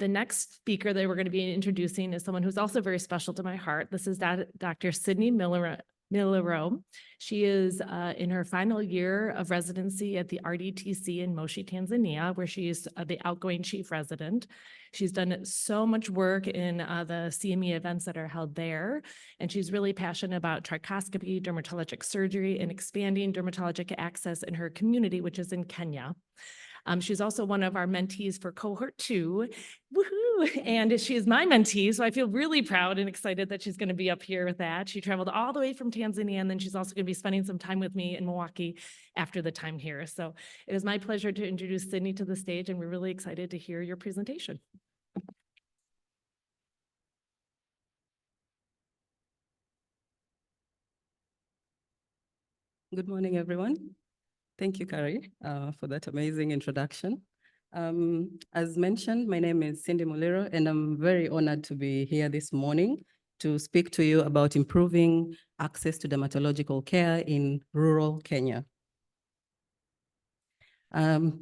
The next speaker that we're going to be introducing is someone who's also very special to my heart. This is Dr. Cyndy Muliro. She is in her final year of residency at the RDTC in Moshi, Tanzania, where she's the outgoing chief resident. She's done so much work in the CME events that are held there, and she's really passionate about trichoscopy, dermatologic surgery, and expanding dermatologic access in her community, which is in Kenya. She's also one of our mentees for cohort 2. Woohoo! And she is my mentee, so I feel really proud and excited that she's going to be up here with that. She traveled all the way from Tanzania, and then she's also going to be spending some time with me in Milwaukee after the time here. So it is my pleasure to introduce Cyndy to the stage, and we're really excited to hear your presentation. Good morning, everyone. Thank you, Carrie, for that amazing introduction. As mentioned, my name is Cyndy Muliro, and I'm very honored to be here this morning to speak to you about improving access to dermatological care in rural Kenya.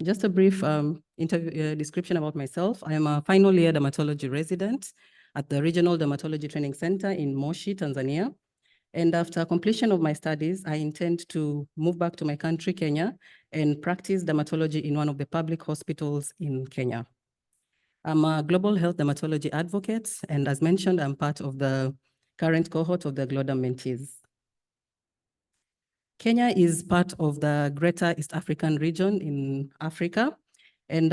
Just a brief description about myself. I am a final year dermatology resident at the Regional Dermatology Training Center in Moshi, Tanzania. And after completion of my studies, I intend to move back to my country, Kenya, and practice dermatology in one of the public hospitals in Kenya. I'm a global health dermatology advocate, and as mentioned, I'm part of the current cohort of the GLODERM mentees. Kenya is part of the Greater East African region in Africa, and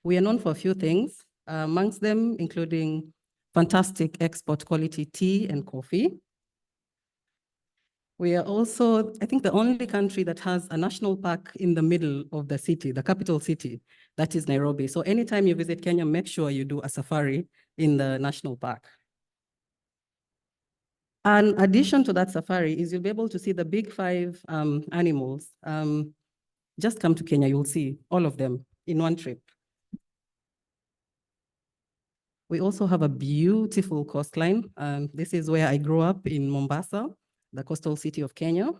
we are known for a few things, amongst them including fantastic export quality tea and coffee. We are also, I think, the only country that has a national park in the middle of the city, the capital city, that is Nairobi. So anytime you visit Kenya, make sure you do a safari in the national park. An addition to that safari is you'll be able to see the big 5 animals. Just come to Kenya, you'll see all of them in one trip. We also have a beautiful coastline. This is where I grew up in Mombasa, the coastal city of Kenya.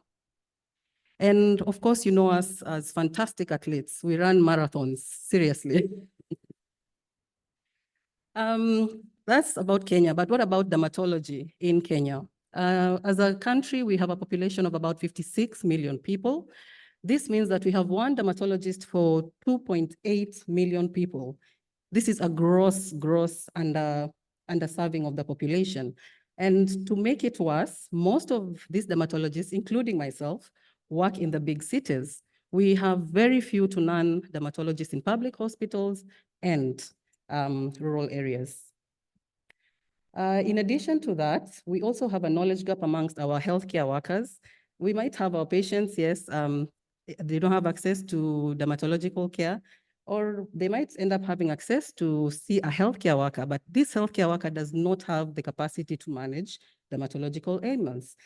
And of course, you know us as fantastic athletes. We run marathons, seriously. That's about Kenya, but what about dermatology in Kenya? As a country, we have a population of about 56 million people. This means that we have one dermatologist for 2.8 million people. This is a gross underserving of the population. And to make it worse, most of these dermatologists, including myself, work in the big cities. We have very few to none dermatologists in public hospitals and rural areas. In addition to that, we also have a knowledge gap amongst our healthcare workers. We might have our patients, yes, they don't have access to dermatological care, or they might end up having access to see a healthcare worker, but this healthcare worker does not have the capacity to manage dermatological ailments.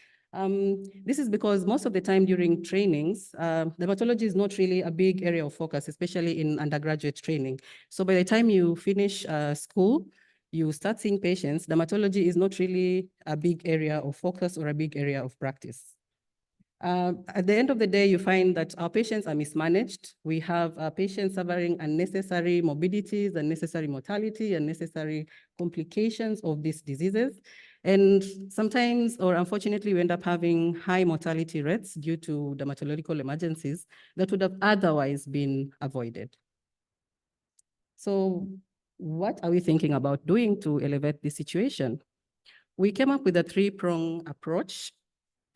This is because most of the time during trainings, dermatology is not really a big area of focus, especially in undergraduate training. So by the time you finish school, you start seeing patients, dermatology is not really a big area of focus or a big area of practice. At the end of the day, you find that our patients are mismanaged. We have patients suffering unnecessary morbidities, unnecessary mortality, unnecessary complications of these diseases. And sometimes, or unfortunately, we end up having high mortality rates due to dermatological emergencies that would have otherwise been avoided. So what are we thinking about doing to elevate this situation? We came up with a 3-pronged approach.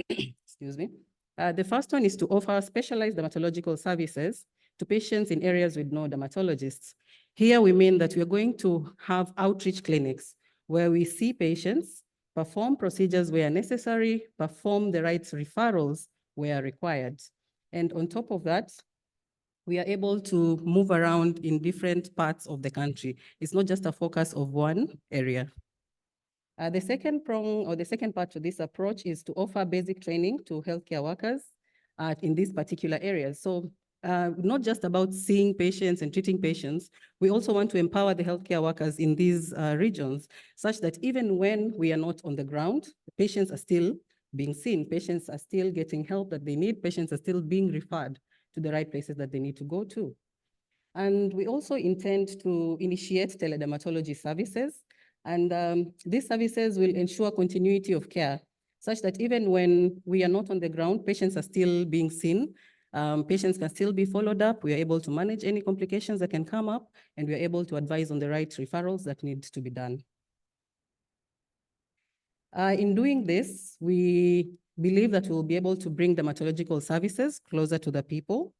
Excuse me. The first one is to offer specialized dermatological services to patients in areas with no dermatologists. Here we mean that we are going to have outreach clinics where we see patients, perform procedures where necessary, perform the right referrals where required. And on top of that, we are able to move around in different parts of the country. It's not just a focus of one area. The second prong, or the second part to this approach, is to offer basic training to healthcare workers in these particular areas. So not just about seeing patients and treating patients, we also want to empower the healthcare workers in these regions, such that even when we are not on the ground, the patients are still being seen, patients are still getting help that they need, patients are still being referred to the right places that they need to go to. And we also intend to initiate teledermatology services. And these services will ensure continuity of care, such that even when we are not on the ground, patients are still being seen. Patients can still be followed up. We are able to manage any complications that can come up, and we are able to advise on the right referrals that need to be done. In doing this, we believe that we'll be able to bring dermatological services closer to the people.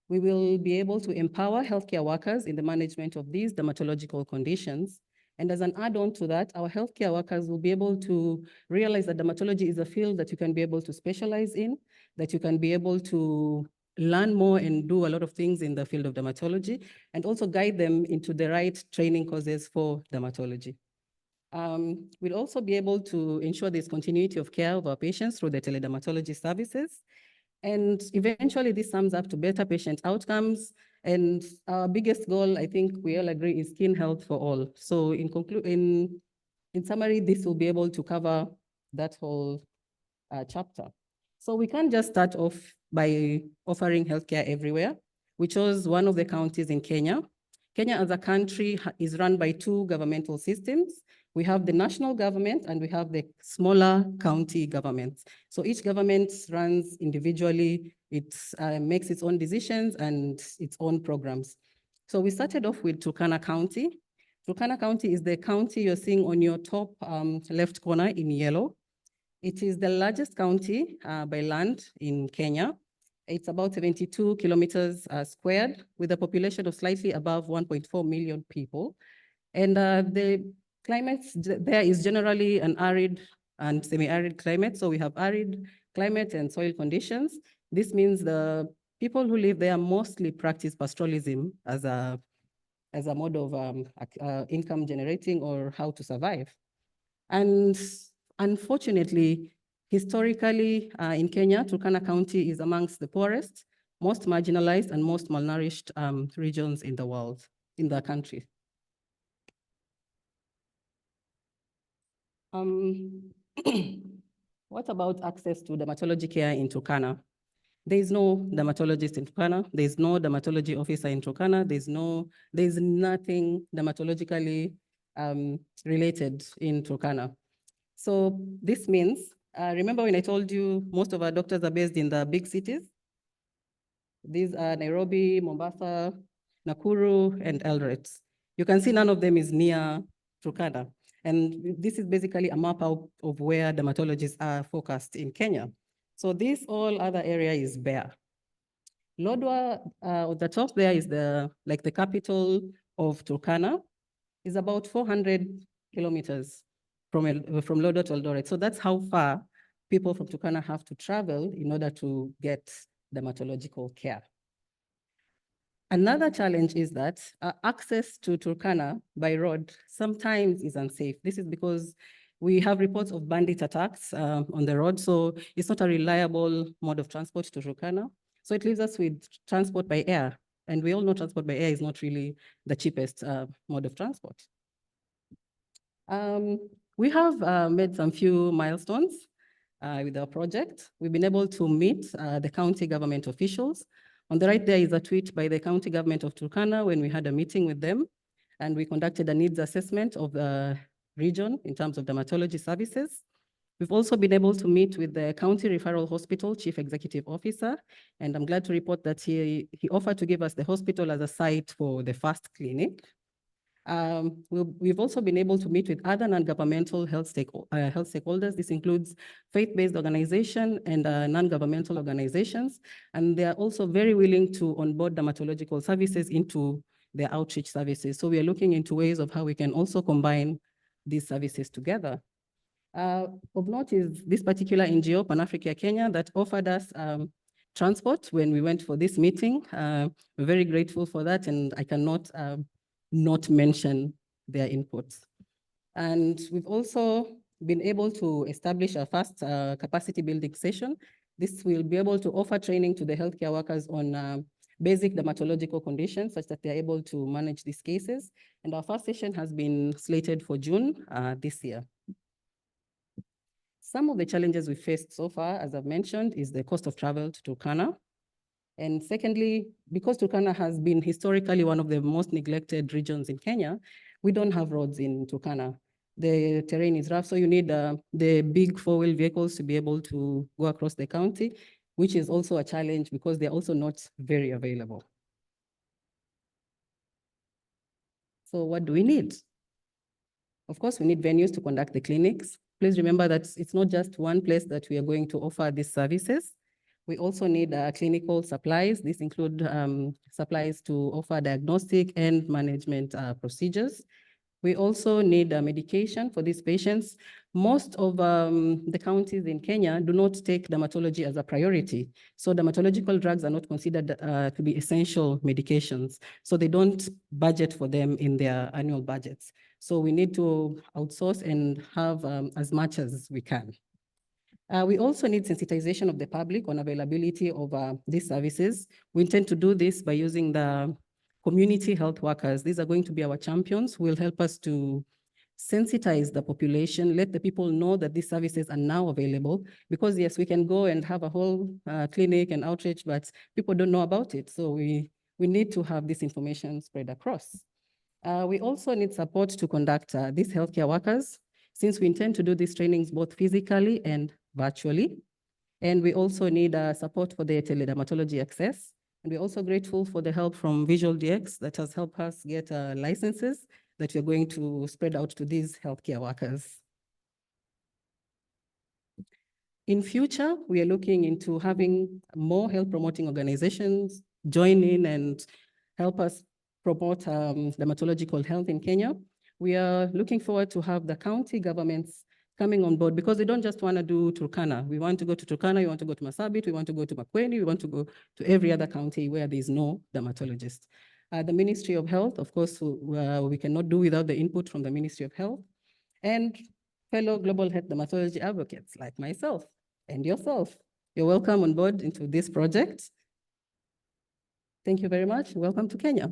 We will be able to empower healthcare workers in the management of these dermatological conditions. And as an add-on to that, our healthcare workers will be able to realize that dermatology is a field that you can be able to specialize in, that you can be able to learn more and do a lot of things in the field of dermatology, and also guide them into the right training courses for dermatology. We'll also be able to ensure there's continuity of care of our patients through the teledermatology services. And eventually this sums up to better patient outcomes. And our biggest goal, I think we all agree, is skin health for all. So in summary, this will be able to cover that whole chapter. So we can't just start off by offering healthcare everywhere. We chose one of the counties in Kenya. Kenya as a country is run by two governmental systems. We have the national government and we have the smaller county governments. So each government runs individually, it makes its own decisions and its own programs. So we started off with Turkana County. Turkana County is the county you're seeing on your top left corner in yellow. It is the largest county by land in Kenya. It's about 72 kilometers squared with a population of slightly above 1.4 million people. And the climate there is generally an arid and semi-arid climate. So we have arid climate and soil conditions. This means the people who live there mostly practice pastoralism as a mode of income generating or how to survive. And unfortunately, historically in Kenya, Turkana County is amongst the poorest, most marginalized and most malnourished regions in the world, in the country. What about access to dermatology care in Turkana? There is no dermatologist in Turkana. There is no dermatology officer in Turkana. There's nothing dermatologically related in Turkana. So this means, remember when I told you most of our doctors are based in the big cities? These are Nairobi, Mombasa, Nakuru, and Eldoret. You can see none of them is near Turkana. And this is basically a map out of where dermatologists are focused in Kenya. So this all other area is bare. Lodwar, at the top there is the capital of Turkana, is about 400 kilometers from Lodwar to Eldoret. So that's how far people from Turkana have to travel in order to get dermatological care. Another challenge is that access to Turkana by road sometimes is unsafe. This is because we have reports of bandit attacks on the road, so it's not a reliable mode of transport to Turkana. So it leaves us with transport by air, and we all know transport by air is not really the cheapest mode of transport. We have made some few milestones with our project. We've been able to meet the county government officials. On the right there is a tweet by the county government of Turkana when we had a meeting with them, and we conducted a needs assessment of the region in terms of dermatology services. We've also been able to meet with the County Referral Hospital Chief Executive Officer, and I'm glad to report that he offered to give us the hospital as a site for the first clinic. We've also been able to meet with other non-governmental health stakeholders. This includes faith-based organizations and non-governmental organizations, and they are also very willing to onboard dermatological services into their outreach services. So we are looking into ways of how we can also combine these services together. Of note is this particular NGO, Pan-Africa Kenya, that offered us transport when we went for this meeting. We're very grateful for that, and I cannot not mention their inputs. And we've also been able to establish a first capacity building session. This will be able to offer training to the healthcare workers on basic dermatological conditions such that they're able to manage these cases. And our first session has been slated for June this year. Some of the challenges we faced so far, as I've mentioned, is the cost of travel to Turkana. And secondly, because Turkana has been historically one of the most neglected regions in Kenya, we don't have roads in Turkana. The terrain is rough, so you need the big four-wheel vehicles to be able to go across the county, which is also a challenge because they're also not very available. So what do we need? Of course, we need venues to conduct the clinics. Please remember that it's not just one place that we are going to offer these services. We also need clinical supplies. These include supplies to offer diagnostic and management procedures. We also need medication for these patients. Most of the counties in Kenya do not take dermatology as a priority. So dermatological drugs are not considered to be essential medications. So they don't budget for them in their annual budgets. So we need to outsource and have as much as we can. We also need sensitization of the public on availability of these services. We intend to do this by using the community health workers. These are going to be our champions who will help us to sensitize the population, let the people know that these services are now available. Because yes, we can go and have a whole clinic and outreach, but people don't know about it. So we need to have this information spread across. We also need support to conduct these healthcare workers, since we intend to do these trainings both physically and virtually. And we also need support for the teledermatology access. And we're also grateful for the help from Visual DX that has helped us get licenses that we're going to spread out to these healthcare workers. In future, we are looking into having more health promoting organizations join in and help us promote dermatological health in Kenya. We are looking forward to have the county governments coming on board because we don't just want to do Turkana. We want to go to Turkana, we want to go to Marsabit, we want to go to Makueni, we want to go to every other county where there is no dermatologist. The Ministry of Health, of course, we cannot do without the input from the Ministry of Health, and fellow global health dermatology advocates like myself and yourself. You're welcome on board into this project. Thank you very much. Welcome to Kenya.